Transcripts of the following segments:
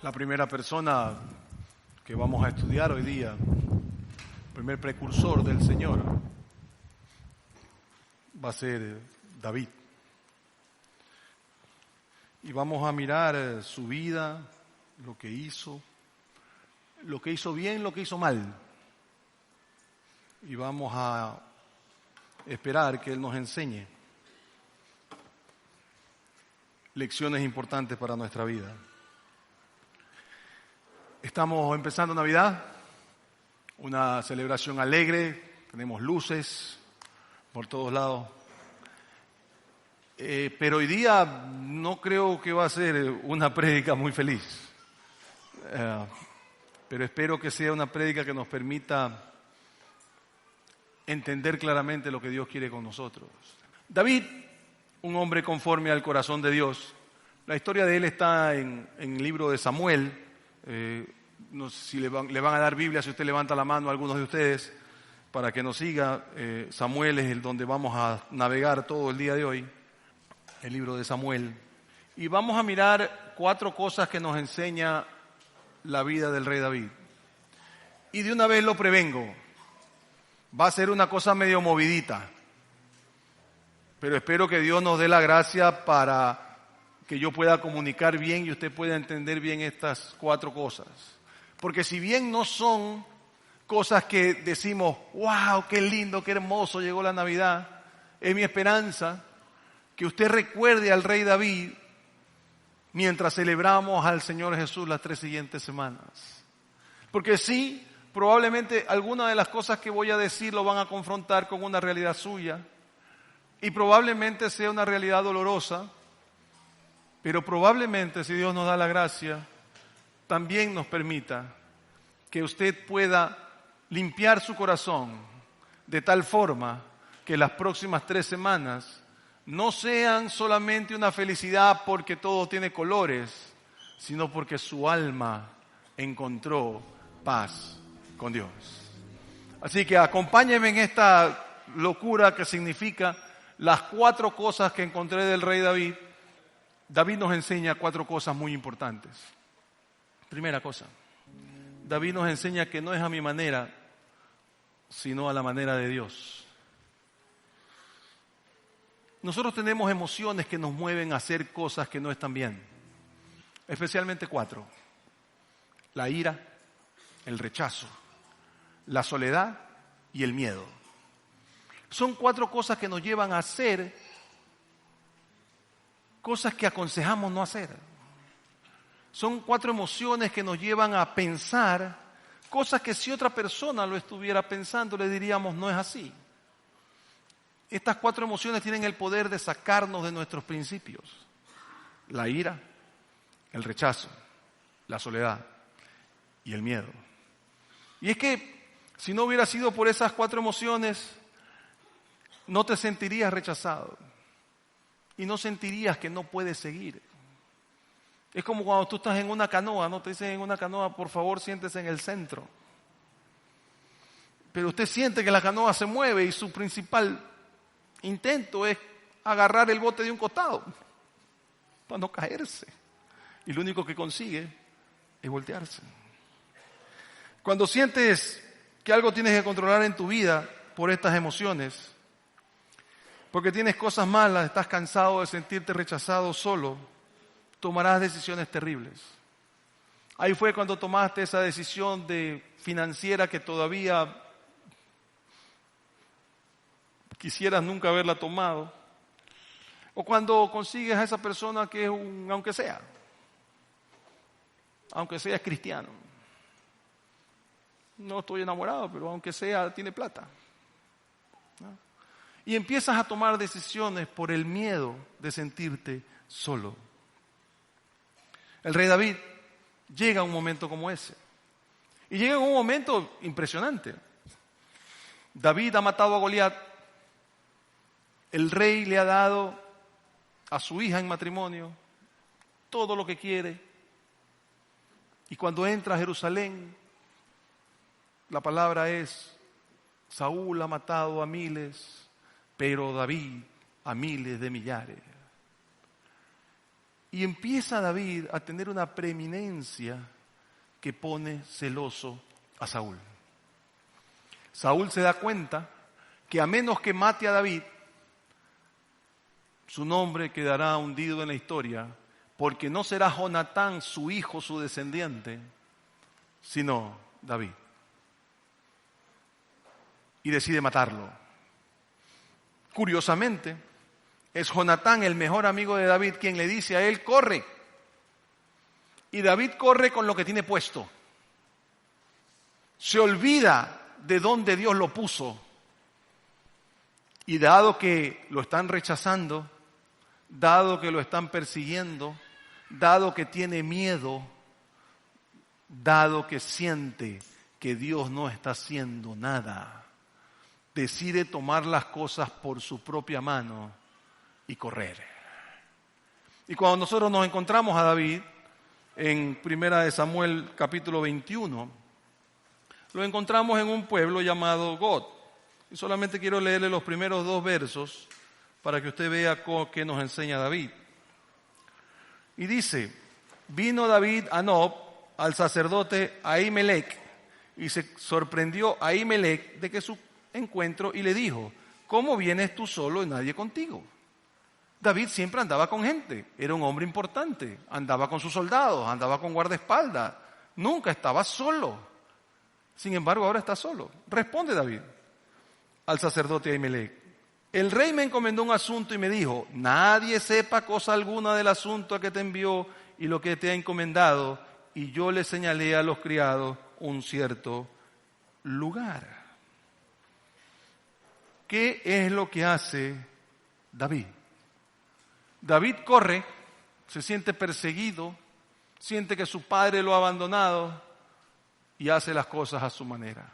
La primera persona que vamos a estudiar hoy día, el primer precursor del Señor, va a ser David. Y vamos a mirar su vida, lo que hizo bien, lo que hizo mal. Y vamos a esperar que Él nos enseñe lecciones importantes para nuestra vida. Estamos empezando Navidad, una celebración alegre, tenemos luces por todos lados. Pero hoy día no creo que va a ser una prédica muy feliz. Pero espero que sea una prédica que nos permita entender claramente lo que Dios quiere con nosotros. David, un hombre conforme al corazón de Dios. La historia de él está en el libro de Samuel. No sé si le van a dar Biblia, si usted levanta la mano a algunos de ustedes, para que nos siga. Samuel es el donde vamos a navegar todo el día de hoy, el libro de Samuel. Y vamos a mirar 4 cosas que nos enseña la vida del rey David. Y de una vez lo prevengo, va a ser una cosa medio movidita, pero espero que Dios nos dé la gracia para que yo pueda comunicar bien y usted pueda entender bien estas 4 cosas. Porque si bien no son cosas que decimos, wow, qué lindo, qué hermoso, llegó la Navidad, es mi esperanza que usted recuerde al rey David mientras celebramos al Señor Jesús las 3 siguientes semanas. Porque sí, probablemente algunas de las cosas que voy a decir lo van a confrontar con una realidad suya y probablemente sea una realidad dolorosa, pero probablemente, si Dios nos da la gracia, también nos permita que usted pueda limpiar su corazón de tal forma que las próximas 3 semanas no sean solamente una felicidad porque todo tiene colores, sino porque su alma encontró paz con Dios. Así que acompáñenme en esta locura que significa las 4 cosas que encontré del rey David. David nos enseña 4 cosas muy importantes. Primera cosa, David nos enseña que no es a mi manera, sino a la manera de Dios. Nosotros tenemos emociones que nos mueven a hacer cosas que no están bien, especialmente 4. La ira, el rechazo, la soledad y el miedo. Son 4 cosas que nos llevan a hacer cosas que aconsejamos no hacer. Son 4 emociones que nos llevan a pensar cosas que si otra persona lo estuviera pensando le diríamos no es así. Estas 4 emociones tienen el poder de sacarnos de nuestros principios. La ira, el rechazo, la soledad y el miedo. Y es que si no hubiera sido por esas 4 emociones, no te sentirías rechazado y no sentirías que no puedes seguir. Es como cuando tú estás en una canoa, no te dicen en una canoa, por favor, siéntese en el centro. Pero usted siente que la canoa se mueve y su principal intento es agarrar el bote de un costado para no caerse. Y lo único que consigue es voltearse. Cuando sientes que algo tienes que controlar en tu vida por estas emociones, porque tienes cosas malas, estás cansado de sentirte rechazado solo, tomarás decisiones terribles. Ahí fue cuando tomaste esa decisión financiera que todavía quisieras nunca haberla tomado. O cuando consigues a esa persona que es aunque sea cristiano. No estoy enamorado, pero aunque sea, tiene plata. ¿No? Y empiezas a tomar decisiones por el miedo de sentirte solo. El rey David llega a un momento como ese. Y llega en un momento impresionante. David ha matado a Goliat. El rey le ha dado a su hija en matrimonio todo lo que quiere. Y cuando entra a Jerusalén, la palabra es, Saúl ha matado a miles, pero David a miles de millares. Y empieza David a tener una preeminencia que pone celoso a Saúl. Saúl se da cuenta que a menos que mate a David, su nombre quedará hundido en la historia, porque no será Jonatán, su hijo, su descendiente, sino David. Y decide matarlo. Curiosamente, es Jonatán, el mejor amigo de David, quien le dice a él, corre. Y David corre con lo que tiene puesto. Se olvida de dónde Dios lo puso. Y dado que lo están rechazando, dado que lo están persiguiendo, dado que tiene miedo, dado que siente que Dios no está haciendo nada, decide tomar las cosas por su propia mano y correr. Y cuando nosotros nos encontramos a David en 1 Samuel capítulo 21, lo encontramos en un pueblo llamado Gad. Y solamente quiero leerle los primeros 2 versos para que usted vea qué nos enseña David. Y dice, vino David a Nob, al sacerdote Ahimelech, y se sorprendió Ahimelech de que su encuentro y le dijo, ¿cómo vienes tú solo y nadie contigo? David siempre andaba con gente, era un hombre importante, andaba con sus soldados, andaba con guardaespaldas, nunca estaba solo. Sin embargo, ahora está solo. Responde David al sacerdote Ahimelech, el rey me encomendó un asunto y me dijo, nadie sepa cosa alguna del asunto a que te envió y lo que te ha encomendado, y yo le señalé a los criados un cierto lugar. ¿Qué es lo que hace David? David corre, se siente perseguido, siente que su padre lo ha abandonado y hace las cosas a su manera.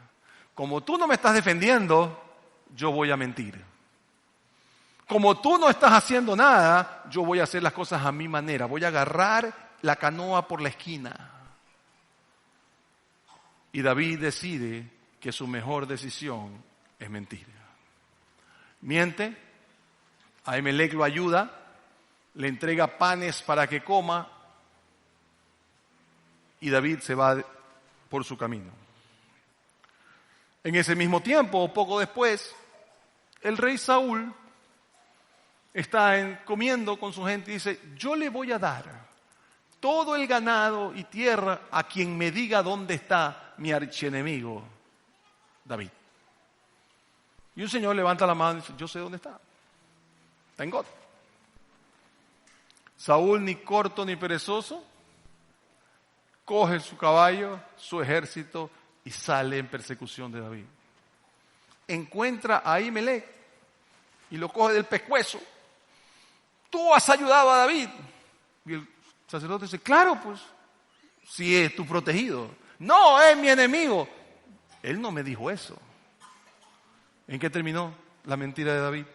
Como tú no me estás defendiendo, yo voy a mentir. Como tú no estás haciendo nada, yo voy a hacer las cosas a mi manera. Voy a agarrar la canoa por la esquina. Y David decide que su mejor decisión es mentir. Miente, Ahimelech lo ayuda, le entrega panes para que coma y David se va por su camino. En ese mismo tiempo, o poco después, el rey Saúl está comiendo con su gente y dice, yo le voy a dar todo el ganado y tierra a quien me diga dónde está mi archienemigo, David. Y un señor levanta la mano y dice, yo sé dónde está. Está en Gad. Saúl, ni corto ni perezoso, coge su caballo, su ejército y sale en persecución de David. Encuentra a Ahimelech y lo coge del pescuezo. Tú has ayudado a David. Y el sacerdote dice, claro, pues, si es tu protegido. No, es mi enemigo. Él no me dijo eso. ¿En qué terminó la mentira de David?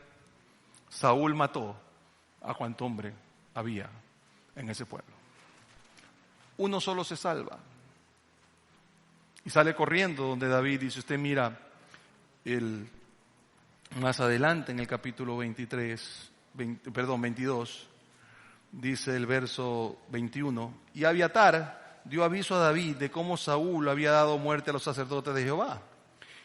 Saúl mató a cuanto hombre había en ese pueblo. Uno solo se salva. Y sale corriendo donde David, y si usted mira más adelante en el capítulo 22, dice el verso 21, y Abiatar dio aviso a David de cómo Saúl había dado muerte a los sacerdotes de Jehová.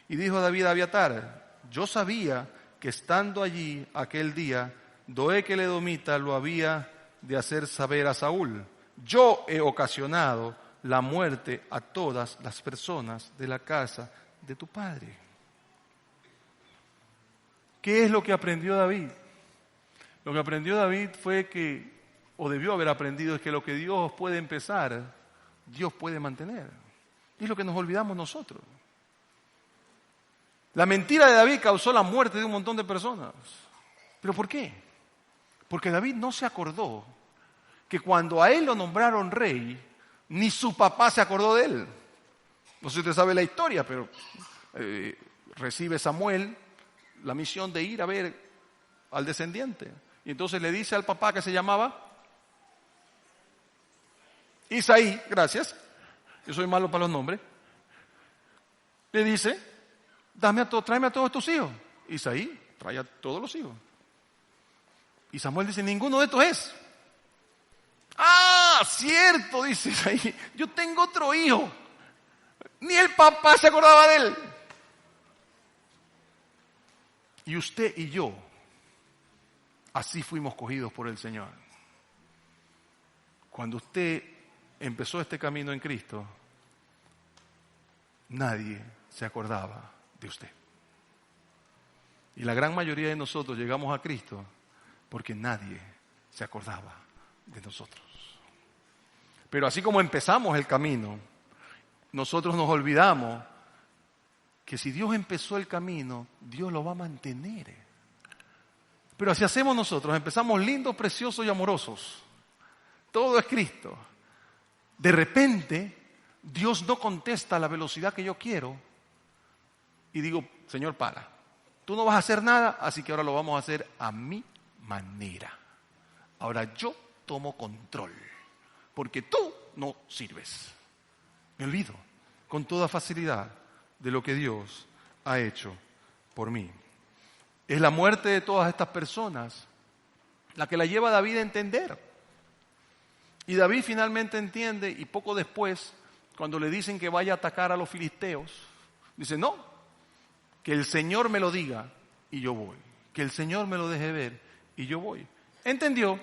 Y dijo David a Abiatar, yo sabía que estando allí aquel día, Doeg el edomita lo había de hacer saber a Saúl. Yo he ocasionado la muerte a todas las personas de la casa de tu padre. ¿Qué es lo que aprendió David? Lo que aprendió David fue que, o debió haber aprendido, es que lo que Dios puede empezar, Dios puede mantener. Y es lo que nos olvidamos nosotros. La mentira de David causó la muerte de un montón de personas. ¿Pero por qué? Porque David no se acordó que cuando a él lo nombraron rey, ni su papá se acordó de él. No sé si usted sabe la historia, pero recibe Samuel la misión de ir a ver al descendiente. Y entonces le dice al papá, que se llamaba Isaí, gracias, yo soy malo para los nombres, le dice, tráeme a todos tus hijos. Isaí trae a todos los hijos. Y Samuel dice, ninguno de estos es. Ah, cierto, dices ahí. Yo tengo otro hijo. Ni el papá se acordaba de él. Y usted y yo, así fuimos cogidos por el Señor. Cuando usted empezó este camino en Cristo, nadie se acordaba de usted. Y la gran mayoría de nosotros llegamos a Cristo porque nadie se acordaba de nosotros. Pero así como empezamos el camino, nosotros nos olvidamos que si Dios empezó el camino, Dios lo va a mantener. Pero así hacemos nosotros, empezamos lindos, preciosos y amorosos. Todo es Cristo. De repente, Dios no contesta a la velocidad que yo quiero y digo, Señor, para. Tú no vas a hacer nada, así que ahora lo vamos a hacer a mi manera. Ahora yo tomo control, porque tú no sirves. Me olvido con toda facilidad de lo que Dios ha hecho por mí. Es la muerte de todas estas personas la que la lleva a David a entender. Y David finalmente entiende, y poco después, cuando le dicen que vaya a atacar a los filisteos, dice, no, que el Señor me lo diga y yo voy. Que el Señor me lo deje ver y yo voy. Entendió,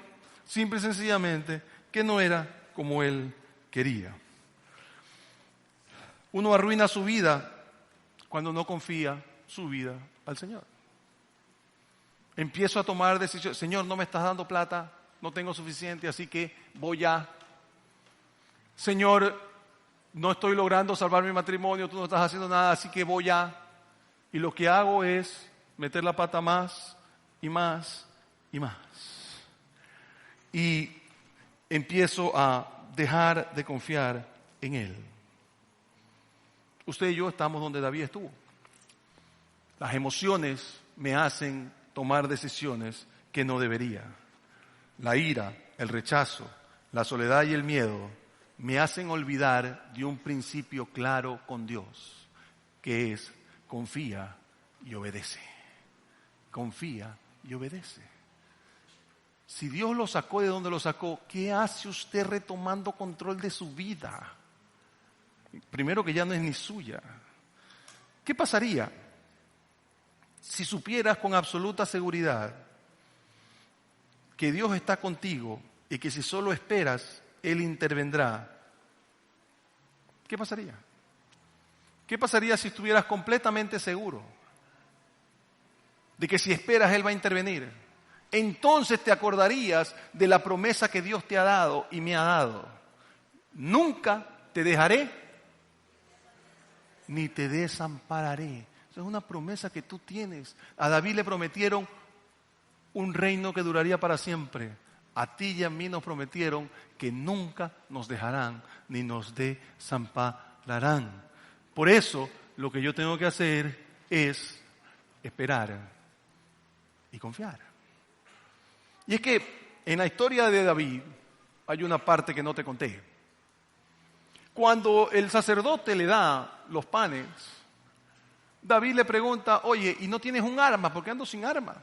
simple y sencillamente, que no era como él quería. Uno arruina su vida cuando no confía su vida al Señor. Empiezo a tomar decisiones. Señor, no me estás dando plata, no tengo suficiente, así que voy a. Señor, no estoy logrando salvar mi matrimonio, tú no estás haciendo nada, así que voy a. Y lo que hago es meter la pata más y más y más. Y empiezo a dejar de confiar en Él. Usted y yo estamos donde David estuvo. Las emociones me hacen tomar decisiones que no debería. La ira, el rechazo, la soledad y el miedo me hacen olvidar de un principio claro con Dios, que es confía y obedece. Confía y obedece. Si Dios lo sacó de donde lo sacó, ¿qué hace usted retomando control de su vida? Primero que ya no es ni suya. ¿Qué pasaría si supieras con absoluta seguridad que Dios está contigo y que si solo esperas, Él intervendrá? ¿Qué pasaría? ¿Qué pasaría si estuvieras completamente seguro de que si esperas, Él va a intervenir? Entonces te acordarías de la promesa que Dios te ha dado y me ha dado. Nunca te dejaré ni te desampararé. Esa es una promesa que tú tienes. A David le prometieron un reino que duraría para siempre. A ti y a mí nos prometieron que nunca nos dejarán ni nos desampararán. Por eso lo que yo tengo que hacer es esperar y confiar. Y es que en la historia de David hay una parte que no te conté. Cuando el sacerdote le da los panes, David le pregunta, oye, ¿y no tienes un arma? ¿Por qué ando sin arma?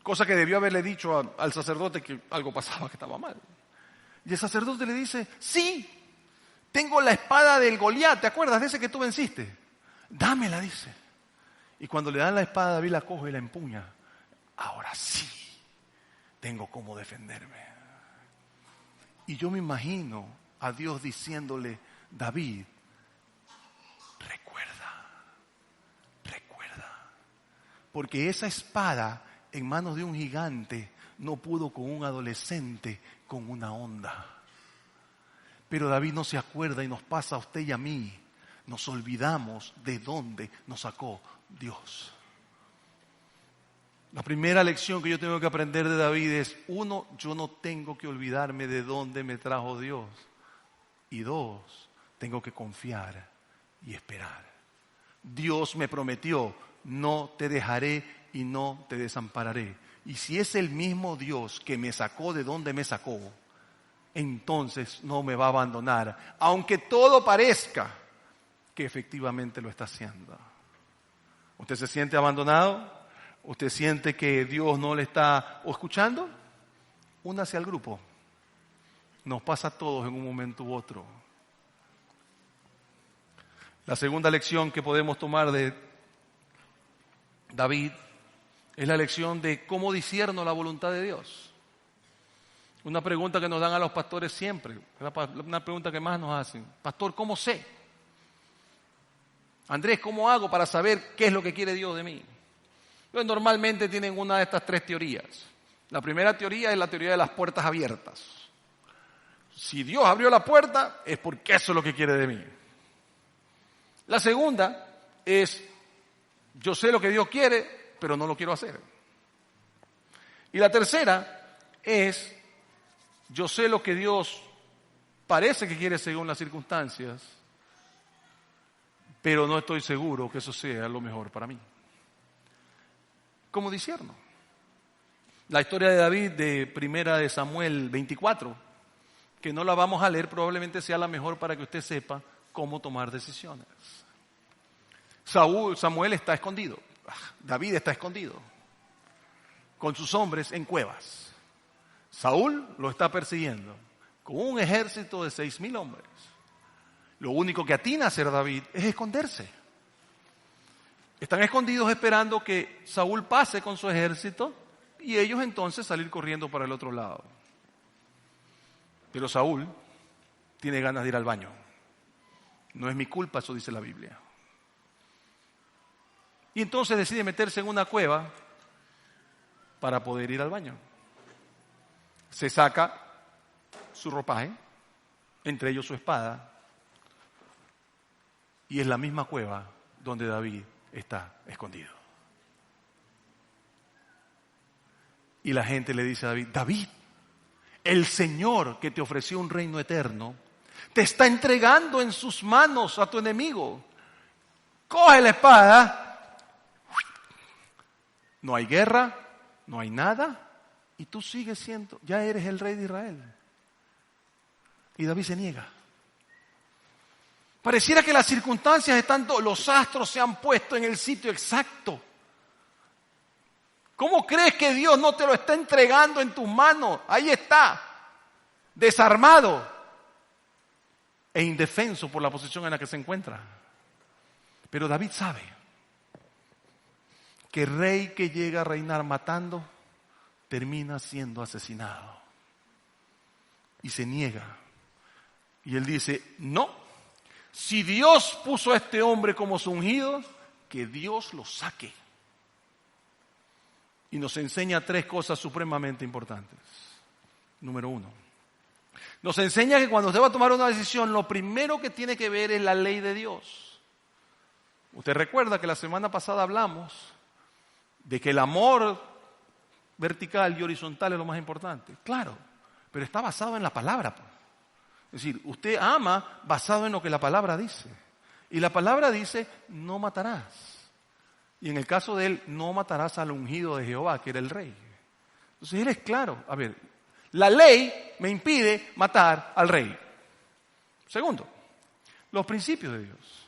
Cosa que debió haberle dicho al sacerdote que algo pasaba, que estaba mal. Y el sacerdote le dice, sí, tengo la espada del Goliat, ¿te acuerdas de ese que tú venciste? Dámela, dice. Y cuando le dan la espada, David la coge y la empuña. Ahora sí, tengo cómo defenderme. Y yo me imagino a Dios diciéndole, David, recuerda, porque esa espada en manos de un gigante no pudo con un adolescente con una onda. Pero David no se acuerda y nos pasa a usted y a mí. Nos olvidamos de dónde nos sacó Dios. La primera lección que yo tengo que aprender de David es, 1, yo no tengo que olvidarme de dónde me trajo Dios. Y 2, tengo que confiar y esperar. Dios me prometió, no te dejaré y no te desampararé. Y si es el mismo Dios que me sacó de donde me sacó, entonces no me va a abandonar, aunque todo parezca que efectivamente lo está haciendo. ¿Usted se siente abandonado? ¿Usted siente que Dios no le está escuchando? Únase al grupo. Nos pasa a todos en un momento u otro. La segunda lección que podemos tomar de David es la lección de cómo discierno la voluntad de Dios. Una pregunta que nos dan a los pastores siempre, una pregunta que más nos hacen. Pastor, ¿cómo sé? Andrés, ¿cómo hago para saber qué es lo que quiere Dios de mí? Pues normalmente tienen una de estas tres teorías. La primera teoría es la teoría de las puertas abiertas. Si Dios abrió la puerta, es porque eso es lo que quiere de mí. La segunda es, yo sé lo que Dios quiere, pero no lo quiero hacer. Y la tercera es, yo sé lo que Dios parece que quiere según las circunstancias, pero no estoy seguro que eso sea lo mejor para mí. ¿Cómo discierno? La historia de David de Primera de Samuel 24, que no la vamos a leer, probablemente sea la mejor para que usted sepa cómo tomar decisiones. Samuel está escondido, David está escondido, con sus hombres en cuevas. Saúl lo está persiguiendo, con un ejército de 6,000 hombres. Lo único que atina a hacer David es esconderse. Están escondidos esperando que Saúl pase con su ejército y ellos entonces salir corriendo para el otro lado. Pero Saúl tiene ganas de ir al baño. No es mi culpa, eso dice la Biblia. Y entonces decide meterse en una cueva para poder ir al baño. Se saca su ropaje, entre ellos su espada, y es la misma cueva donde David está escondido. Y la gente le dice a David, David, el Señor que te ofreció un reino eterno, te está entregando en sus manos a tu enemigo. Coge la espada. No hay guerra, no hay nada, y tú sigues siendo, ya eres el rey de Israel. Y David se niega. Pareciera que las circunstancias están, los astros se han puesto en el sitio exacto. ¿Cómo crees que Dios no te lo está entregando en tus manos? Ahí está, desarmado e indefenso por la posición en la que se encuentra. Pero David sabe que rey que llega a reinar matando, termina siendo asesinado. Y se niega. Y él dice, no, si Dios puso a este hombre como su ungido, que Dios lo saque. Y nos enseña tres cosas supremamente importantes. Número 1, nos enseña que cuando usted va a tomar una decisión, lo primero que tiene que ver es la ley de Dios. Usted recuerda que la semana pasada hablamos de que el amor vertical y horizontal es lo más importante. Claro, pero está basado en la palabra. Es decir, usted ama basado en lo que la palabra dice. Y la palabra dice, no matarás. Y en el caso de él, no matarás al ungido de Jehová, que era el rey. Entonces él es claro. A ver, la ley me impide matar al rey. Segundo, los principios de Dios.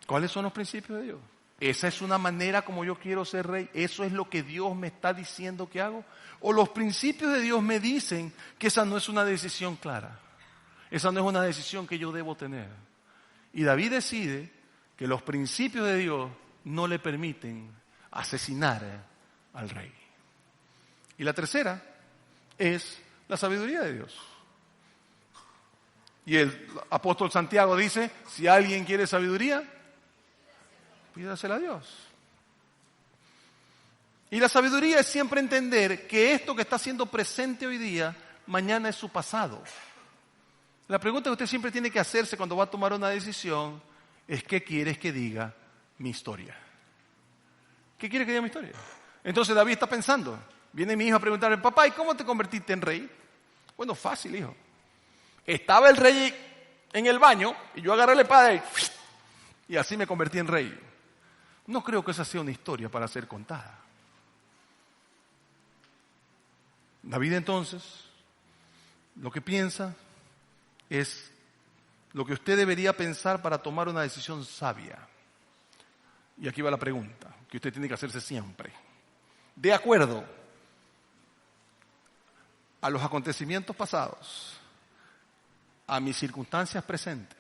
¿Cuáles son los principios de Dios? ¿Esa es una manera como yo quiero ser rey? ¿Eso es lo que Dios me está diciendo que hago? ¿O los principios de Dios me dicen que esa no es una decisión clara? Esa no es una decisión que yo debo tener. Y David decide que los principios de Dios no le permiten asesinar al rey. Y la tercera es la sabiduría de Dios. Y el apóstol Santiago dice, si alguien quiere sabiduría, pídasela a Dios. Y la sabiduría es siempre entender que esto que está siendo presente hoy día, mañana es su pasado. La pregunta que usted siempre tiene que hacerse cuando va a tomar una decisión es ¿qué quieres que diga mi historia? ¿Qué quiere que diga mi historia? Entonces David está pensando, viene mi hijo a preguntarle, papá, ¿y cómo te convertiste en rey? Bueno, fácil, hijo. Estaba el rey en el baño y yo agarré la espada y así me convertí en rey. No creo que esa sea una historia para ser contada. David entonces, lo que piensa es lo que usted debería pensar para tomar una decisión sabia. Y aquí va la pregunta que usted tiene que hacerse siempre. De acuerdo a los acontecimientos pasados a mis circunstancias presentes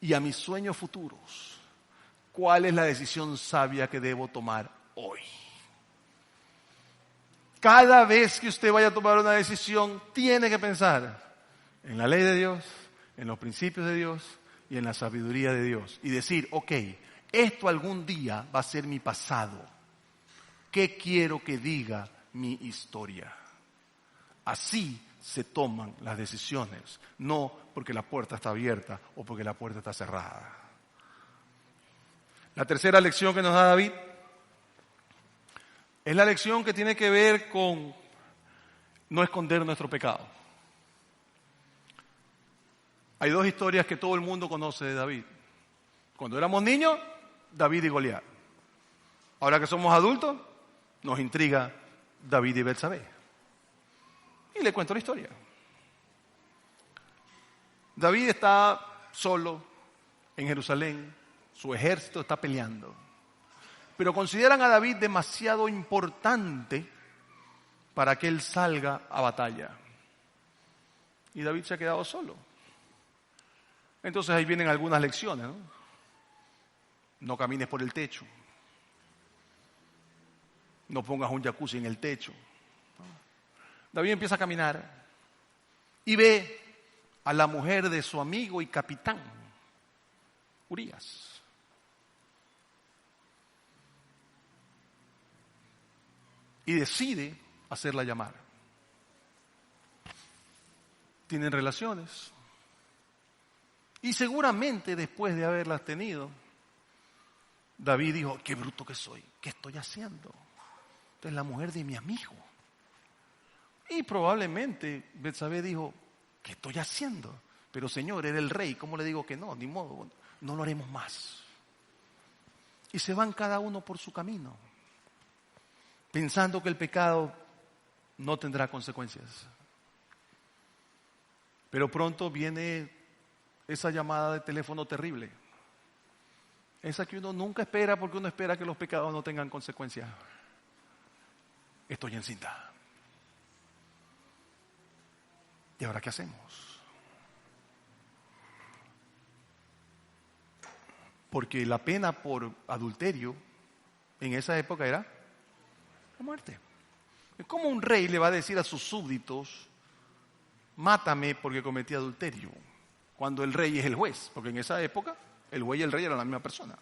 y a mis sueños futuros, ¿cuál es la decisión sabia que debo tomar hoy? Cada vez que usted vaya a tomar una decisión, tiene que pensar en la ley de Dios, en los principios de Dios y en la sabiduría de Dios. Y decir, ok, esto algún día va a ser mi pasado. ¿Qué quiero que diga mi historia? Así se toman las decisiones, no porque la puerta está abierta o porque la puerta está cerrada. La tercera lección que nos da David es la lección que tiene que ver con no esconder nuestro pecado. Hay dos historias que todo el mundo conoce de David. Cuando éramos niños, David y Goliat. Ahora que somos adultos, nos intriga David y Betsabé. Y le cuento la historia. David está solo en Jerusalén, su ejército está peleando. Pero consideran a David demasiado importante para que él salga a batalla. Y David se ha quedado solo. Entonces ahí vienen algunas lecciones, ¿no? No camines por el techo. No pongas un jacuzzi en el techo. David empieza a caminar y ve a la mujer de su amigo y capitán, Urías. Y decide hacerla llamar. Tienen relaciones. Y seguramente después de haberlas tenido, David dijo, qué bruto que soy, ¿qué estoy haciendo? Esta es la mujer de mi amigo. Y probablemente Betsabé dijo, ¿qué estoy haciendo? Pero Señor, era el rey, ¿cómo le digo que no? Ni modo, no lo haremos más. Y se van cada uno por su camino, pensando que el pecado no tendrá consecuencias. Pero pronto viene esa llamada de teléfono terrible. Esa que uno nunca espera porque uno espera que los pecados no tengan consecuencias. Estoy encinta. ¿Y ahora qué hacemos? Porque la pena por adulterio en esa época era la muerte. ¿Cómo un rey le va a decir a sus súbditos, mátame porque cometí adulterio? Cuando el rey es el juez, porque en esa época el juez y el rey eran la misma persona.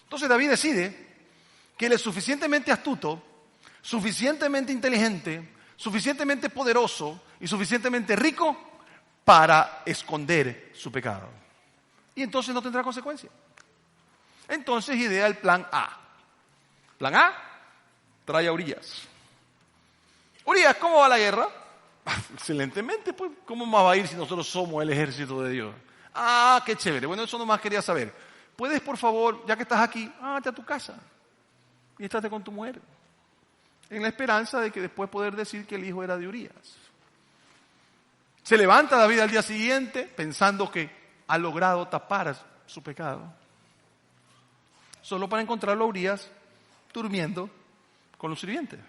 Entonces David decide que él es suficientemente astuto, suficientemente inteligente, suficientemente poderoso y suficientemente rico para esconder su pecado. Y entonces no tendrá consecuencia. Entonces idea el plan A. Plan A, trae a Urías. Urías, ¿cómo va la guerra? Excelentemente, pues, ¿cómo más va a ir si nosotros somos el ejército de Dios? Ah, qué chévere. Bueno, eso nomás quería saber. ¿Puedes, por favor, ya que estás aquí, ándate a tu casa y estate con tu mujer? En la esperanza de que después poder decir que el hijo era de Urías. Se levanta David al día siguiente pensando que ha logrado tapar su pecado. Solo para encontrarlo a Urías durmiendo con los sirvientes.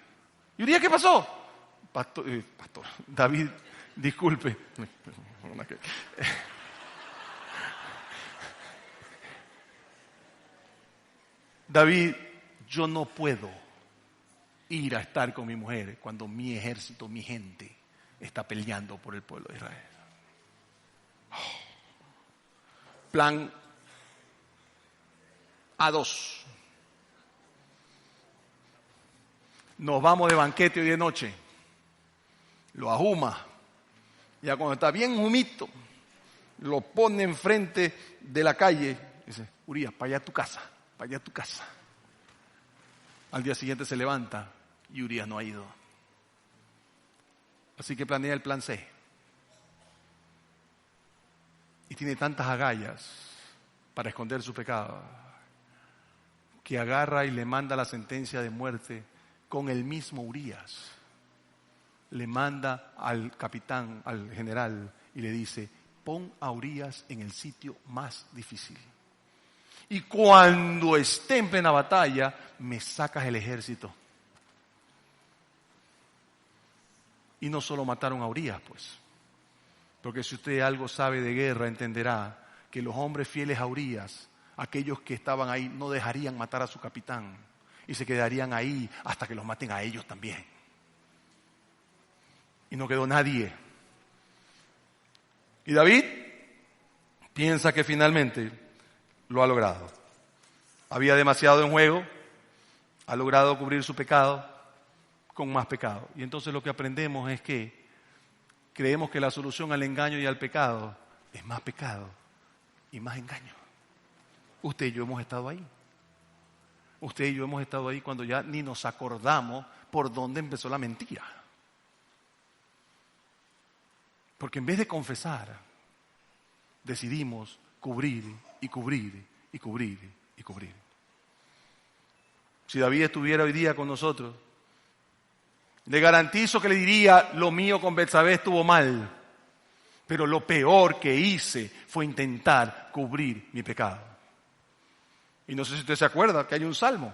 ¿Y Urías qué pasó? Pastor, David, disculpe. David, yo no puedo ir a estar con mi mujer cuando mi ejército, mi gente, está peleando por el pueblo de Israel. Plan A2. Nos vamos de banquete hoy de noche. Lo ahuma. Ya cuando está bien humito, lo pone enfrente de la calle. Dice, Urías, para allá a tu casa, para allá a tu casa. Al día siguiente se levanta y Urías no ha ido. Así que planea el plan C. Y tiene tantas agallas para esconder su pecado que agarra y le manda la sentencia de muerte con el mismo Urías. Le manda al capitán, al general, y le dice, pon a Urías en el sitio más difícil. Y cuando esté en plena batalla, me sacas el ejército. Y no solo mataron a Urías, pues. Porque si usted algo sabe de guerra, entenderá que los hombres fieles a Urías, aquellos que estaban ahí, no dejarían matar a su capitán y se quedarían ahí hasta que los maten a ellos también. Y no quedó nadie. Y David piensa que finalmente lo ha logrado. Había demasiado en juego, ha logrado cubrir su pecado con más pecado. Y entonces lo que aprendemos es que creemos que la solución al engaño y al pecado es más pecado y más engaño. Usted y yo hemos estado ahí. Usted y yo hemos estado ahí cuando ya ni nos acordamos por dónde empezó la mentira. Porque en vez de confesar, decidimos cubrir y cubrir y cubrir y cubrir. Si David estuviera hoy día con nosotros, le garantizo que le diría: lo mío con Betsabé estuvo mal, pero lo peor que hice fue intentar cubrir mi pecado. Y no sé si usted se acuerda que hay un salmo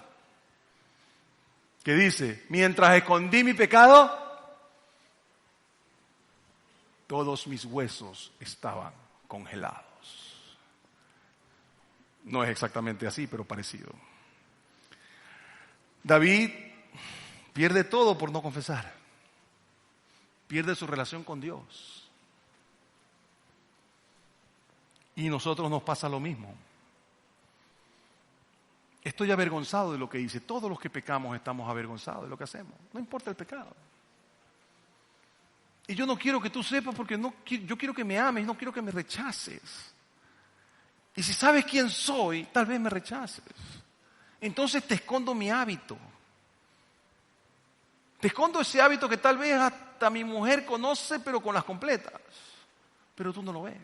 que dice: mientras escondí mi pecado, todos mis huesos estaban congelados. No es exactamente así, pero parecido. David pierde todo por no confesar. Pierde su relación con Dios. Y nosotros nos pasa lo mismo. Estoy avergonzado de lo que hice. Todos los que pecamos estamos avergonzados de lo que hacemos. No importa el pecado. Y yo no quiero que tú sepas porque yo quiero que me ames, no quiero que me rechaces. Y si sabes quién soy, tal vez me rechaces. Entonces te escondo mi hábito. Te escondo ese hábito que tal vez hasta mi mujer conoce, pero con las completas. Pero tú no lo ves.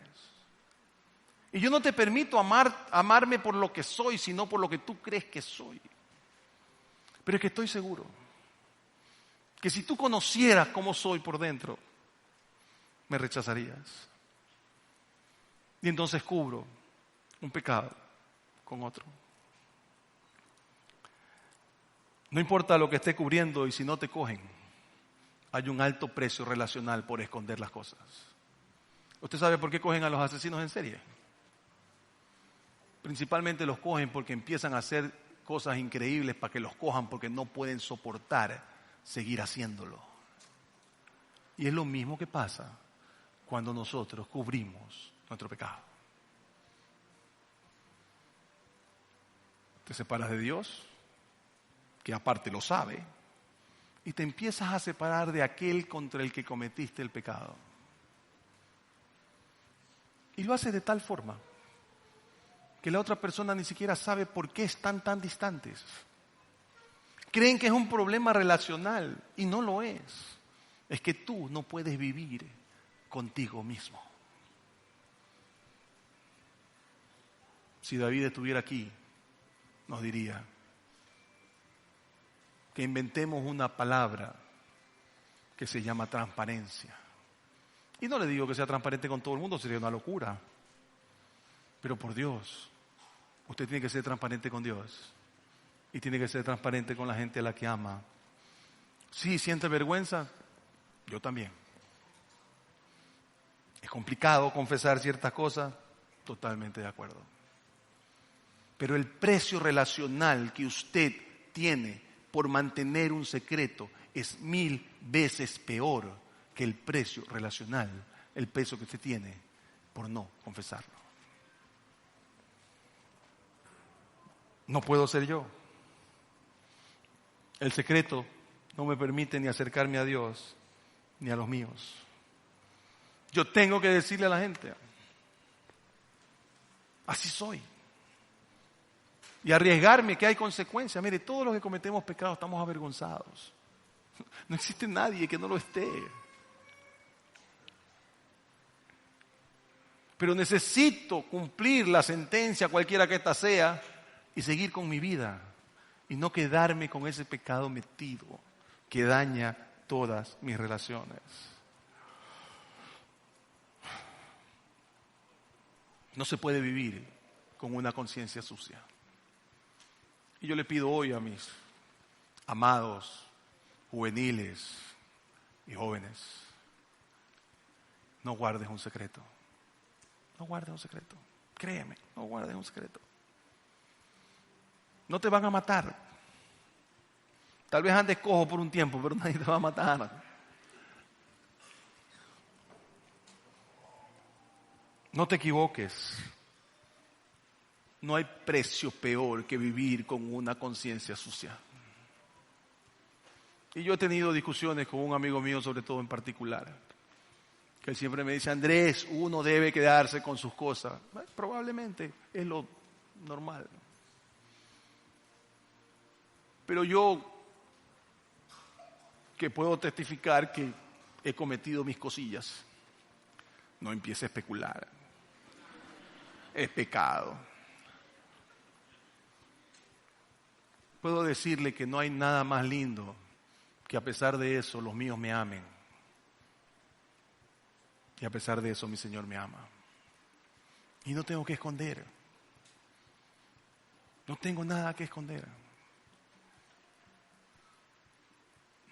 Y yo no te permito amarme por lo que soy, sino por lo que tú crees que soy. Pero es que estoy seguro que si tú conocieras cómo soy por dentro, me rechazarías. Y entonces cubro un pecado con otro. No importa lo que esté cubriendo y si no te cogen, hay un alto precio relacional por esconder las cosas. ¿Usted sabe por qué cogen a los asesinos en serie? Principalmente los cogen porque empiezan a hacer cosas increíbles para que los cojan porque no pueden soportar seguir haciéndolo. Y es lo mismo que pasa cuando nosotros cubrimos nuestro pecado. Te separas de Dios, que aparte lo sabe, y te empiezas a separar de aquel contra el que cometiste el pecado. Y lo haces de tal forma que la otra persona ni siquiera sabe por qué están tan distantes. Creen que es un problema relacional y no lo es. Es que tú no puedes vivir contigo mismo. Si David estuviera aquí, nos diría que inventemos una palabra que se llama transparencia. Y no le digo que sea transparente con todo el mundo, sería una locura. Pero por Dios, usted tiene que ser transparente con Dios. Y tiene que ser transparente con la gente a la que ama. Sí, siente vergüenza, yo también. Es complicado confesar ciertas cosas, totalmente de acuerdo. Pero el precio relacional que usted tiene por mantener un secreto es 1000 veces peor que el precio relacional, el precio que usted tiene por no confesarlo. No puedo ser yo. El secreto no me permite ni acercarme a Dios ni a los míos. Yo tengo que decirle a la gente, así soy. Y arriesgarme que hay consecuencias. Mire, todos los que cometemos pecados estamos avergonzados. No existe nadie que no lo esté. Pero necesito cumplir la sentencia, cualquiera que ésta sea, y seguir con mi vida. Y no quedarme con ese pecado metido que daña todas mis relaciones. No se puede vivir con una conciencia sucia. Y yo le pido hoy a mis amados juveniles y jóvenes, no guardes un secreto. No guardes un secreto. Créeme, no guardes un secreto. No te van a matar. Tal vez andes cojo por un tiempo, pero nadie te va a matar. No te equivoques. No hay precio peor que vivir con una conciencia sucia. Y yo he tenido discusiones con un amigo mío, sobre todo en particular, que él siempre me dice: Andrés, uno debe quedarse con sus cosas. Bueno, probablemente es lo normal. Pero yo, que puedo testificar que he cometido mis cosillas, no empiece a especular. Es pecado. Puedo decirle que no hay nada más lindo que a pesar de eso los míos me amen. Y a pesar de eso mi Señor me ama. Y no tengo que esconder. No tengo nada que esconder.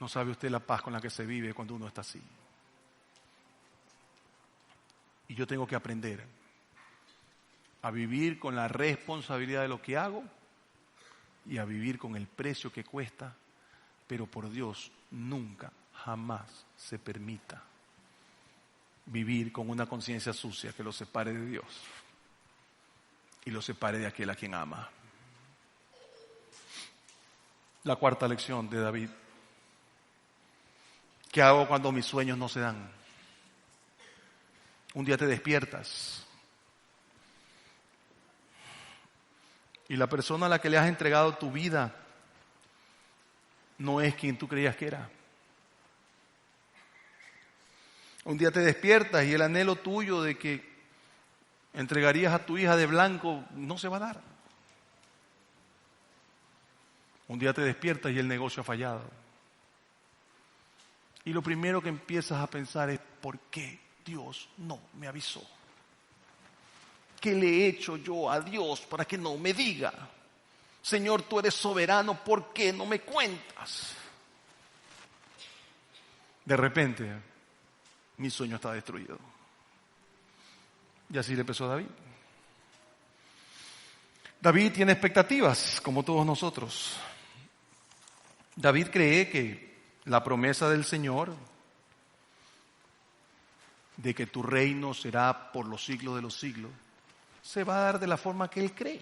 No sabe usted la paz con la que se vive cuando uno está así. Y yo tengo que aprender a vivir con la responsabilidad de lo que hago y a vivir con el precio que cuesta, pero por Dios, nunca, jamás se permita vivir con una conciencia sucia que lo separe de Dios y lo separe de aquel a quien ama. La cuarta lección de David: ¿qué hago cuando mis sueños no se dan? Un día te despiertas y la persona a la que le has entregado tu vida no es quien tú creías que era. Un día te despiertas y el anhelo tuyo de que entregarías a tu hija de blanco no se va a dar. Un día te despiertas y el negocio ha fallado. Y lo primero que empiezas a pensar es: ¿por qué Dios no me avisó? ¿Qué le he hecho yo a Dios para que no me diga? Señor, tú eres soberano, ¿por qué no me cuentas? De repente, mi sueño está destruido. Y así le empezó a David. David tiene expectativas, como todos nosotros. David cree que la promesa del Señor de que tu reino será por los siglos de los siglos se va a dar de la forma que él cree.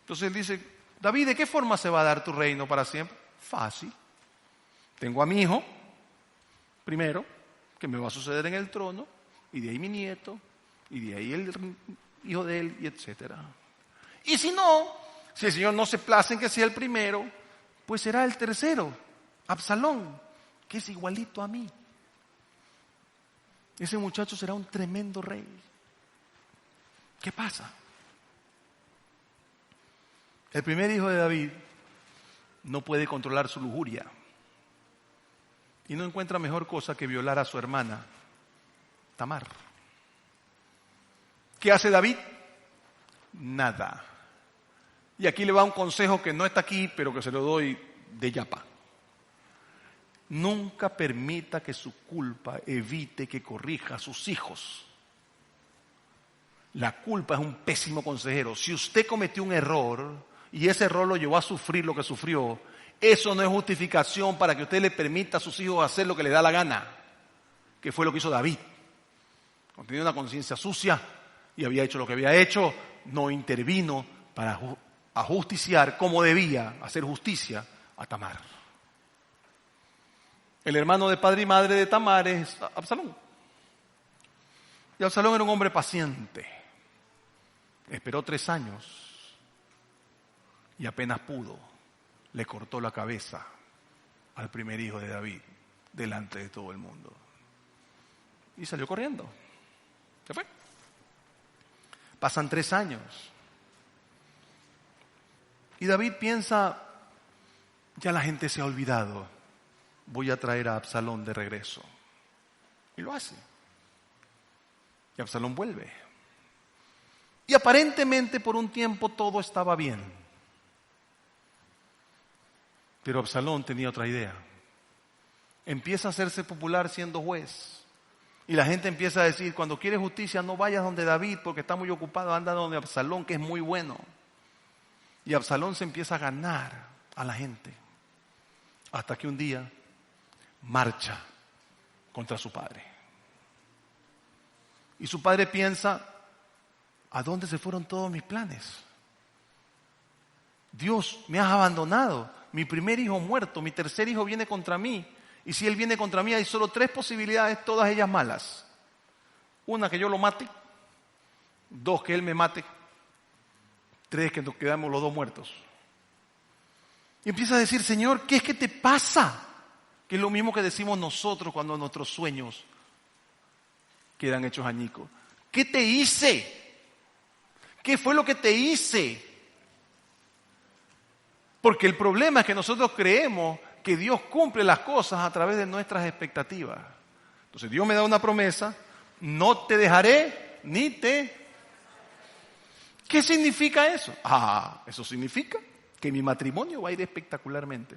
Entonces él dice: David, ¿de qué forma se va a dar tu reino para siempre? Fácil. Tengo a mi hijo, primero, que me va a suceder en el trono, y de ahí mi nieto, y de ahí el hijo de él, y etcétera. Y si no, si el Señor no se place en que sea el primero, pues será el tercero, Absalón, que es igualito a mí. Ese muchacho será un tremendo rey. ¿Qué pasa? El primer hijo de David no puede controlar su lujuria y no encuentra mejor cosa que violar a su hermana, Tamar. ¿Qué hace David? Nada. Y aquí le va un consejo que no está aquí, pero que se lo doy de yapa. Nunca permita que su culpa evite que corrija a sus hijos. La culpa es un pésimo consejero. Si usted cometió un error y ese error lo llevó a sufrir lo que sufrió, eso no es justificación para que usted le permita a sus hijos hacer lo que le da la gana, que fue lo que hizo David. Cuando tenía una conciencia sucia y había hecho lo que había hecho, no intervino para ajusticiar como debía hacer justicia a Tamar. El hermano de padre y madre de Tamar es Absalón. Y Absalón era un hombre paciente. Esperó 3 años y apenas pudo, le cortó la cabeza al primer hijo de David delante de todo el mundo. Y salió corriendo. Se fue. Pasan 3 años. Y David piensa: ya la gente se ha olvidado, voy a traer a Absalón de regreso. Y lo hace. Y Absalón vuelve. Y aparentemente por un tiempo todo estaba bien. Pero Absalón tenía otra idea. Empieza a hacerse popular siendo juez. Y la gente empieza a decir, cuando quieres justicia no vayas donde David porque está muy ocupado, anda donde Absalón, que es muy bueno. Y Absalón se empieza a ganar a la gente. Hasta que un día marcha contra su padre. Y su padre piensa, ¿a dónde se fueron todos mis planes? Dios, me has abandonado. Mi primer hijo muerto, mi tercer hijo viene contra mí. Y si él viene contra mí, hay solo 3 posibilidades, todas ellas malas. 1, que yo lo mate. 2, que él me mate. 3, que nos quedamos los 2 muertos. Y empieza a decir, Señor, ¿qué es que te pasa? Que es lo mismo que decimos nosotros cuando nuestros sueños quedan hechos añicos. ¿Qué te hice? ¿Qué fue lo que te hice? Porque el problema es que nosotros creemos que Dios cumple las cosas a través de nuestras expectativas. Entonces Dios me da una promesa, no te dejaré ni te... ¿Qué significa eso? Eso significa que mi matrimonio va a ir espectacularmente.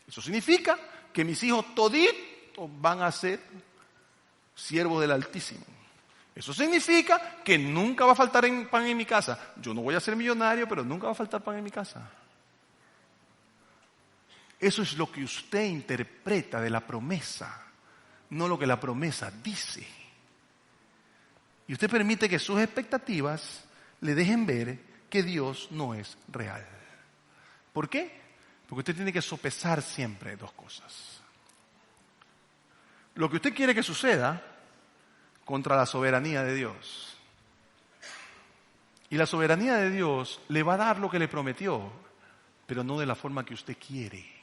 Eso significa que mis hijos toditos van a ser siervos del Altísimo. Eso significa que nunca va a faltar pan en mi casa. Yo no voy a ser millonario, pero nunca va a faltar pan en mi casa. Eso es lo que usted interpreta de la promesa, no lo que la promesa dice. Y usted permite que sus expectativas le dejen ver que Dios no es real. ¿Por qué? Porque usted tiene que sopesar siempre 2 cosas. Lo que usted quiere que suceda contra la soberanía de Dios. Y la soberanía de Dios le va a dar lo que le prometió, pero no de la forma que usted quiere.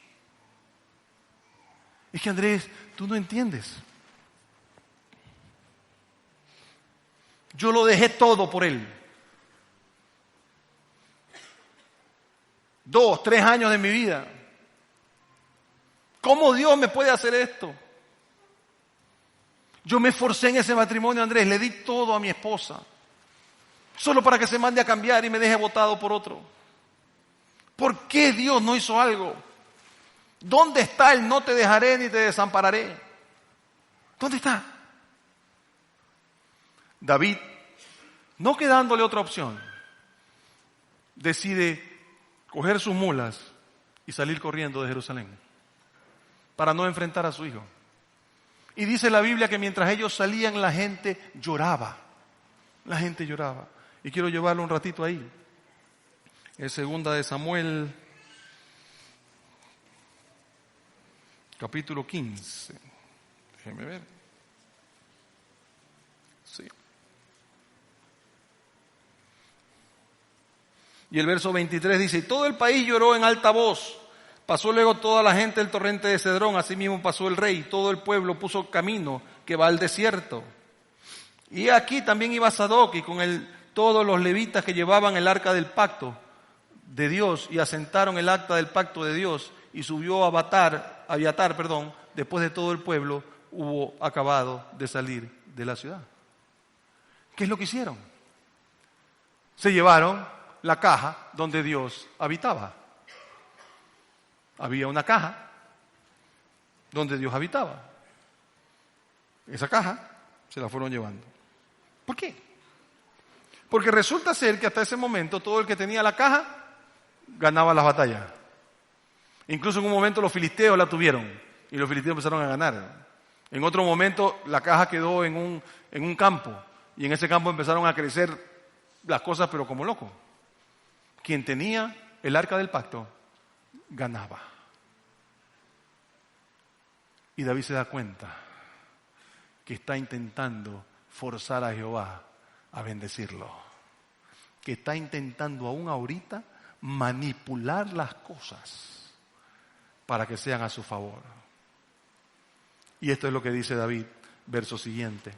Es que Andrés, tú no entiendes. Yo lo dejé todo por él. 2, 3 años de mi vida. ¿Cómo Dios me puede hacer esto? Yo me esforcé en ese matrimonio, Andrés, le di todo a mi esposa. Solo para que se mande a cambiar y me deje botado por otro. ¿Por qué Dios no hizo algo? ¿Dónde está el no te dejaré ni te desampararé? ¿Dónde está? David, no quedándole otra opción, decide coger sus mulas y salir corriendo de Jerusalén para no enfrentar a su hijo. Y dice la Biblia que mientras ellos salían la gente lloraba. La gente lloraba. Y quiero llevarlo un ratito ahí. Es 2 de Samuel, capítulo 15. Déjeme ver. Sí. Y el verso 23 dice, todo el país lloró en alta voz. Pasó luego toda la gente el torrente de Cedrón, asimismo pasó el rey. Todo el pueblo puso camino que va al desierto. Y aquí también iba Sadoc y con él todos los levitas que llevaban el arca del pacto de Dios y asentaron el acta del pacto de Dios. Y subió Abiatar, después de todo el pueblo hubo acabado de salir de la ciudad. ¿Qué es lo que hicieron? Se llevaron la caja donde Dios habitaba. Había una caja donde Dios habitaba. Esa caja se la fueron llevando. ¿Por qué? Porque resulta ser que hasta ese momento todo el que tenía la caja ganaba las batallas. Incluso en un momento los filisteos la tuvieron y los filisteos empezaron a ganar. En otro momento la caja quedó en un campo y en ese campo empezaron a crecer las cosas pero como loco. Quien tenía el arca del pacto ganaba. Y David se da cuenta que está intentando forzar a Jehová a bendecirlo. Que está intentando aún ahorita manipular las cosas para que sean a su favor. Y esto es lo que dice David, verso siguiente.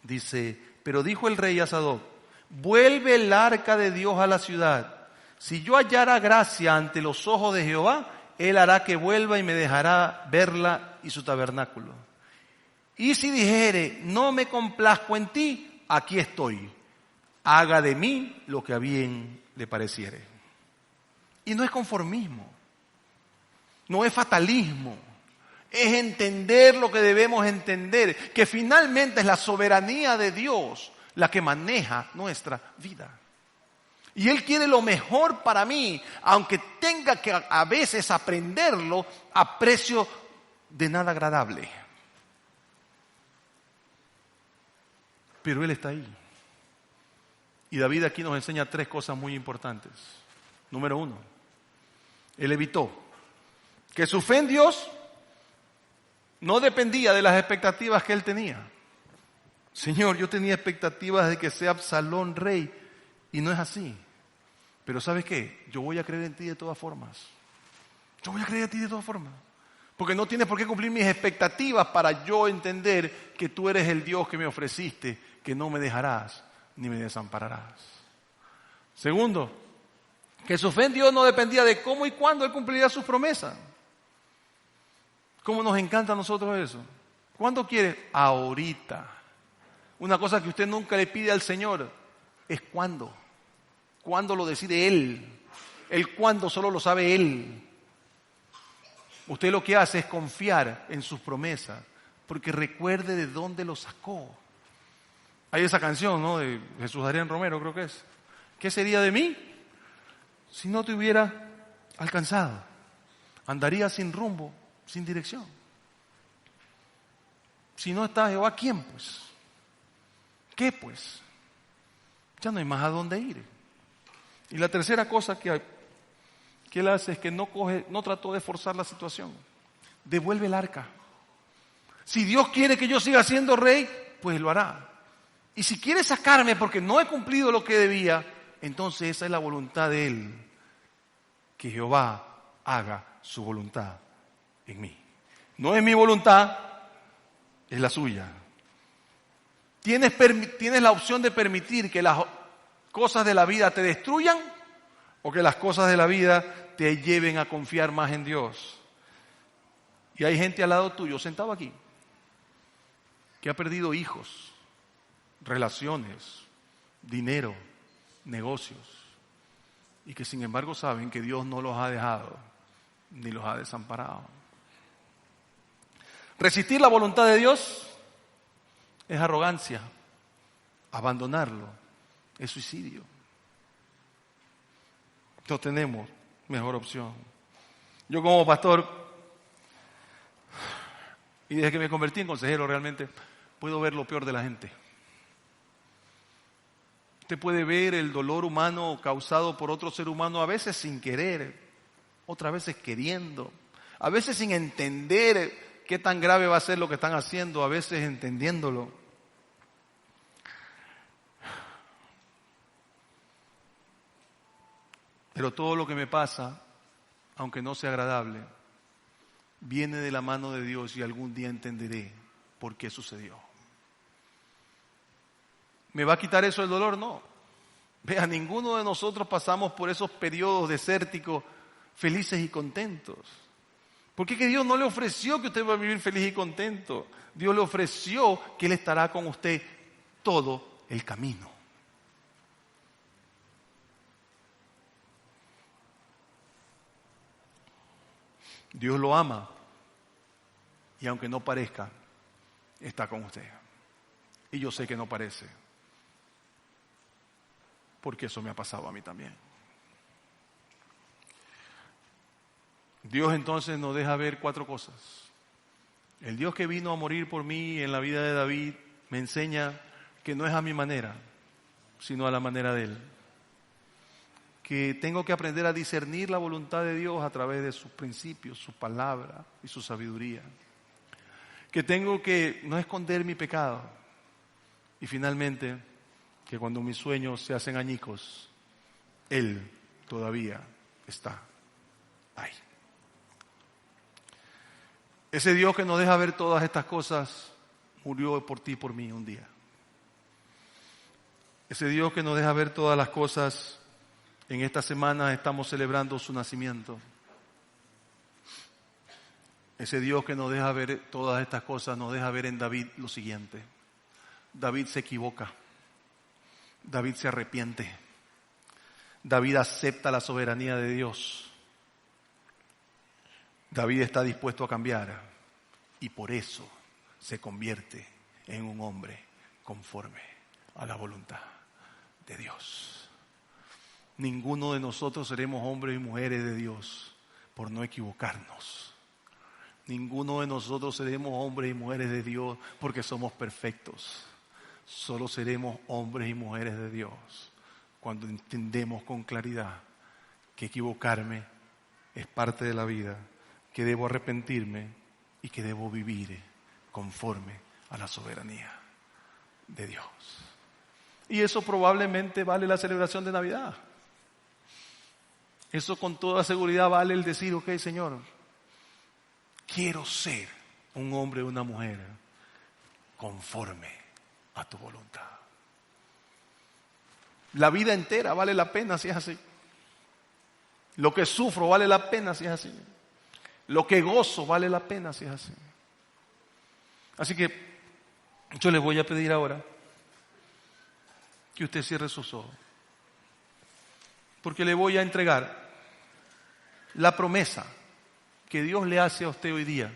Dice, pero dijo el rey a Sadoc, vuelve el arca de Dios a la ciudad. Si yo hallara gracia ante los ojos de Jehová, él hará que vuelva y me dejará verla y su tabernáculo. Y si dijere, no me complazco en ti, aquí estoy. Haga de mí lo que a bien le pareciere. Y no es conformismo, no es fatalismo, es entender lo que debemos entender, que finalmente es la soberanía de Dios la que maneja nuestra vida. Y Él quiere lo mejor para mí, aunque tenga que a veces aprenderlo a precio de nada agradable. Pero Él está ahí. Y David aquí nos enseña 3 cosas muy importantes. Número 1, Él evitó que su fe en Dios no dependía de las expectativas que él tenía. Señor, yo tenía expectativas de que sea Absalón rey y no es así. Pero ¿sabes qué? Yo voy a creer en ti de todas formas. Yo voy a creer en ti de todas formas. Porque no tienes por qué cumplir mis expectativas para yo entender que tú eres el Dios que me ofreciste, que no me dejarás ni me desampararás. Segundo, que su fe en Dios no dependía de cómo y cuándo Él cumpliría sus promesas. ¿Cómo nos encanta a nosotros eso? ¿Cuándo quiere? Ahorita. Una cosa que usted nunca le pide al Señor es cuándo. ¿Cuándo lo decide Él? El cuándo solo lo sabe Él. Usted lo que hace es confiar en sus promesas, porque recuerde de dónde lo sacó. Hay esa canción, ¿no? De Jesús Adrián Romero, creo que es. ¿Qué sería de mí si no te hubiera alcanzado? Andaría sin rumbo, sin dirección. Si no está Jehová, ¿quién pues? ¿Qué pues? Ya no hay más a dónde ir. Y la tercera cosa que él hace es que no trató de forzar la situación. Devuelve el arca. Si Dios quiere que yo siga siendo rey, pues lo hará. Y si quiere sacarme porque no he cumplido lo que debía, entonces esa es la voluntad de Él. Que Jehová haga su voluntad en mí. No es mi voluntad, es la suya. Tienes la opción de permitir que las cosas de la vida te destruyan o que las cosas de la vida te lleven a confiar más en Dios. Y hay gente al lado tuyo, sentado aquí, que ha perdido hijos, relaciones, dinero, negocios, y que sin embargo saben que Dios no los ha dejado ni los ha desamparado. Resistir la voluntad de Dios es arrogancia. Abandonarlo es suicidio. No tenemos mejor opción. Yo como pastor, y desde que me convertí en consejero realmente, puedo ver lo peor de la gente. Usted puede ver el dolor humano causado por otro ser humano, a veces sin querer, otras veces queriendo, a veces sin entender qué tan grave va a ser lo que están haciendo, a veces entendiéndolo. Pero todo lo que me pasa, aunque no sea agradable, viene de la mano de Dios y algún día entenderé por qué sucedió. ¿Me va a quitar eso el dolor? No. Vea, ninguno de nosotros pasamos por esos periodos desérticos felices y contentos. ¿Por qué que Dios no le ofreció que usted va a vivir feliz y contento? Dios le ofreció que Él estará con usted todo el camino. Dios lo ama y aunque no parezca, está con usted. Y yo sé que no parece, porque eso me ha pasado a mí también. Dios entonces nos deja ver 4 cosas. El Dios que vino a morir por mí en la vida de David me enseña que no es a mi manera, sino a la manera de Él. Que tengo que aprender a discernir la voluntad de Dios a través de sus principios, su palabra y su sabiduría. Que tengo que no esconder mi pecado. Y finalmente, que cuando mis sueños se hacen añicos, Él todavía está ahí. Ese Dios que nos deja ver todas estas cosas, murió por ti y por mí un día. Ese Dios que nos deja ver todas las cosas, en esta semana estamos celebrando su nacimiento. Ese Dios que nos deja ver todas estas cosas, nos deja ver en David lo siguiente. David se equivoca. David se arrepiente. David acepta la soberanía de Dios. David está dispuesto a cambiar. y por eso se convierte en un hombre conforme a la voluntad de Dios. Ninguno de nosotros seremos hombres y mujeres de Dios por no equivocarnos. Ninguno de nosotros seremos hombres y mujeres de Dios porque somos perfectos. Solo seremos hombres y mujeres de Dios cuando entendemos con claridad que equivocarme es parte de la vida, que debo arrepentirme y que debo vivir conforme a la soberanía de Dios. Y eso probablemente vale la celebración de Navidad. Eso con toda seguridad vale el decir, ok, Señor, quiero ser un hombre o una mujer conforme a tu voluntad. La vida entera vale la pena si es así. Lo que sufro vale la pena si es así. Lo que gozo vale la pena si es así. Así que yo le voy a pedir ahora que usted cierre sus ojos, porque le voy a entregar la promesa que Dios le hace a usted hoy día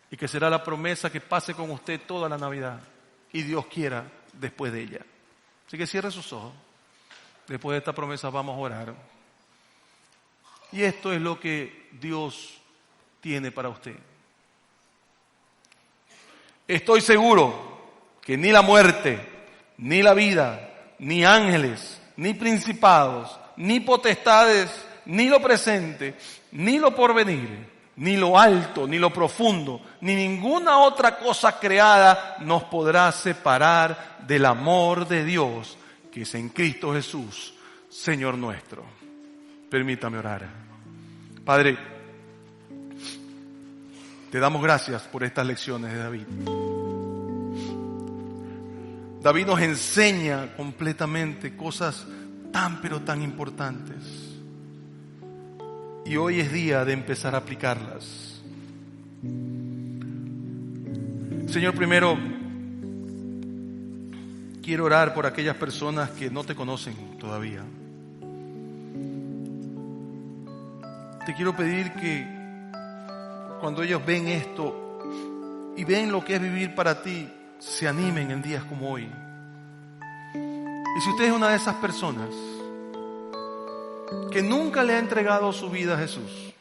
y que será la promesa que pase con usted toda la Navidad y Dios quiera después de ella. Así que cierre sus ojos. Después de esta promesa vamos a orar. Y esto es lo que Dios tiene para usted. Estoy seguro que ni la muerte, ni la vida, ni ángeles, ni principados, ni potestades, ni lo presente, ni lo porvenir, ni lo alto, ni lo profundo, ni ninguna otra cosa creada nos podrá separar del amor de Dios que es en Cristo Jesús, Señor nuestro. Permítame orar. Padre, te damos gracias por estas lecciones de David. David nos enseña completamente cosas tan pero tan importantes. Y hoy es día de empezar a aplicarlas. Señor, primero quiero orar por aquellas personas que no te conocen todavía. Te quiero pedir que cuando ellos ven esto y ven lo que es vivir para ti, se animen en días como hoy. Y si usted es una de esas personas que nunca le ha entregado su vida a Jesús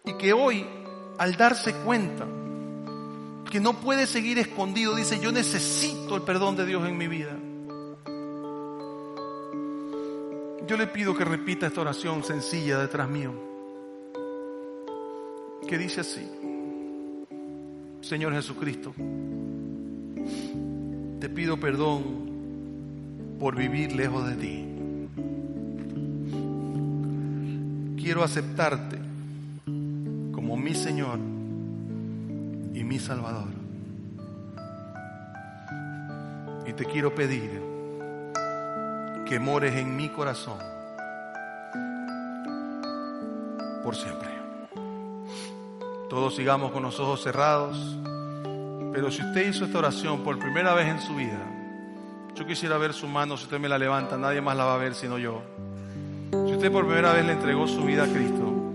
y que hoy, al darse cuenta que no puede seguir escondido, dice: yo necesito el perdón de Dios en mi vida, yo le pido que repita esta oración sencilla detrás mío, que dice así: Señor Jesucristo, te pido perdón por vivir lejos de ti. Quiero aceptarte como mi Señor y mi Salvador. Y te quiero pedir que mores en mi corazón por siempre. Todos sigamos con los ojos cerrados, pero si usted hizo esta oración por primera vez en su vida, yo quisiera ver su mano. Si usted me la levanta, nadie más la va a ver sino yo. Si usted por primera vez le entregó su vida a Cristo,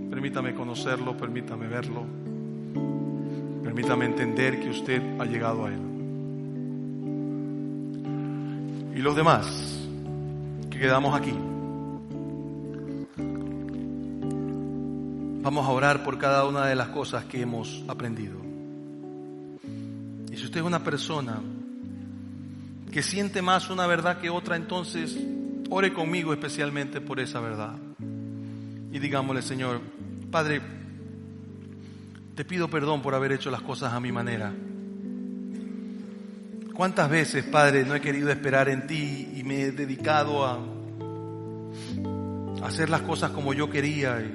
permítame conocerlo, permítame verlo, permítame entender que usted ha llegado a Él. Y los demás que quedamos aquí, vamos a orar por cada una de las cosas que hemos aprendido. Y si usted es una persona que siente más una verdad que otra, entonces ore conmigo especialmente por esa verdad. Y digámosle: Señor, Padre, te pido perdón por haber hecho las cosas a mi manera. ¿Cuántas veces, Padre, no he querido esperar en ti y me he dedicado a hacer las cosas como yo quería y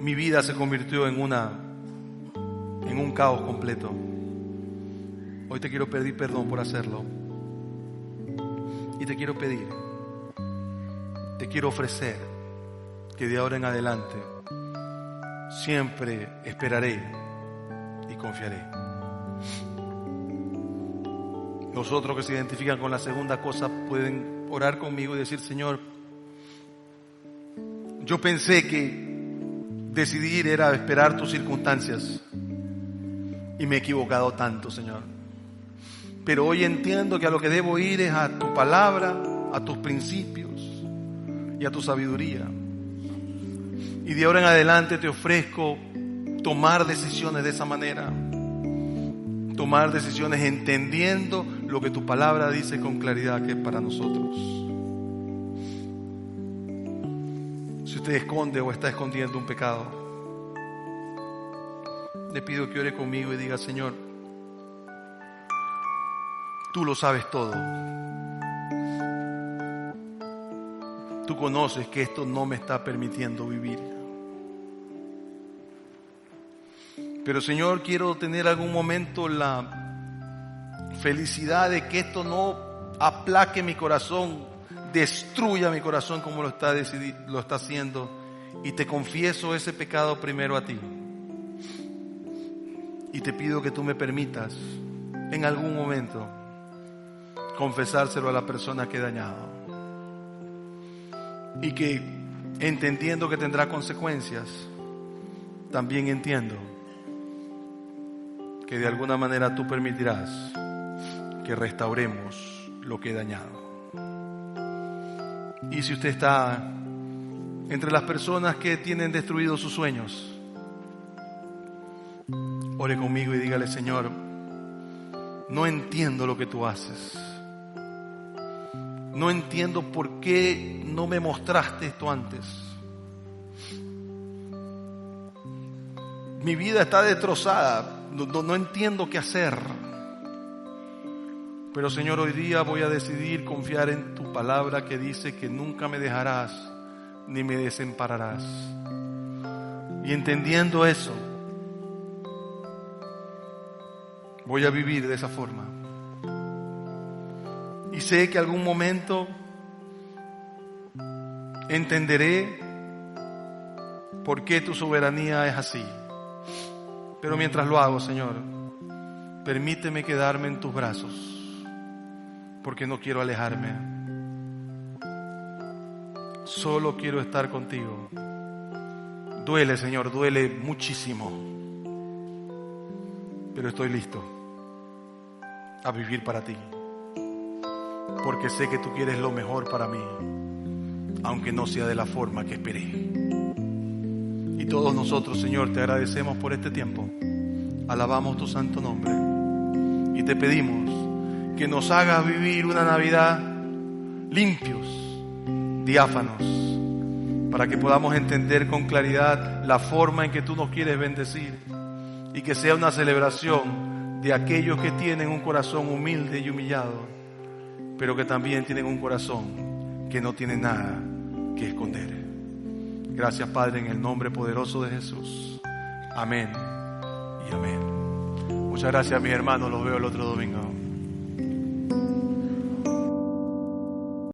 mi vida se convirtió en un caos completo? Hoy te quiero pedir perdón por hacerlo. Y te quiero pedir, te quiero ofrecer que de ahora en adelante siempre esperaré y confiaré. Los otros que se identifican con la segunda cosa pueden orar conmigo y decir: Señor, yo pensé que decidir era esperar tus circunstancias. Y me he equivocado tanto, Señor. Pero hoy entiendo que a lo que debo ir es a tu palabra, a tus principios y a tu sabiduría. Y de ahora en adelante te ofrezco tomar decisiones de esa manera. Tomar decisiones entendiendo lo que tu palabra dice con claridad que es para nosotros. Si usted esconde o está escondiendo un pecado, le pido que ore conmigo y diga: Señor, tú lo sabes todo. Tú conoces que esto no me está permitiendo vivir. Pero, Señor, quiero tener algún momento la felicidad de que esto no aplaque mi corazón, destruya mi corazón como lo está haciendo. Y te confieso ese pecado primero a ti. Y te pido que tú me permitas en algún momento confesárselo a la persona que he dañado. Y que, entendiendo que tendrá consecuencias, también entiendo que de alguna manera tú permitirás que restauremos lo que he dañado. Y si usted está entre las personas que tienen destruidos sus sueños, ore conmigo y dígale: Señor, no entiendo lo que tú haces. No entiendo por qué no me mostraste esto antes. Mi vida está destrozada. No entiendo qué hacer. Pero, Señor, hoy día voy a decidir confiar en tu palabra que dice que nunca me dejarás ni me desampararás. Y entendiendo eso, voy a vivir de esa forma. Y sé que algún momento entenderé por qué tu soberanía es así. Pero mientras lo hago, Señor, permíteme quedarme en tus brazos, porque no quiero alejarme. Solo quiero estar contigo. Duele, Señor, duele muchísimo. Pero estoy listo a vivir para ti, porque sé que tú quieres lo mejor para mí, aunque no sea de la forma que esperé. Y todos nosotros, Señor, te agradecemos por este tiempo. Alabamos tu santo nombre y te pedimos que nos hagas vivir una Navidad limpios, diáfanos, para que podamos entender con claridad la forma en que tú nos quieres bendecir, y que sea una celebración de aquellos que tienen un corazón humilde y humillado, pero que también tienen un corazón que no tiene nada que esconder. Gracias, Padre, en el nombre poderoso de Jesús. Amén y amén. Muchas gracias, mis hermanos. Los veo el otro domingo.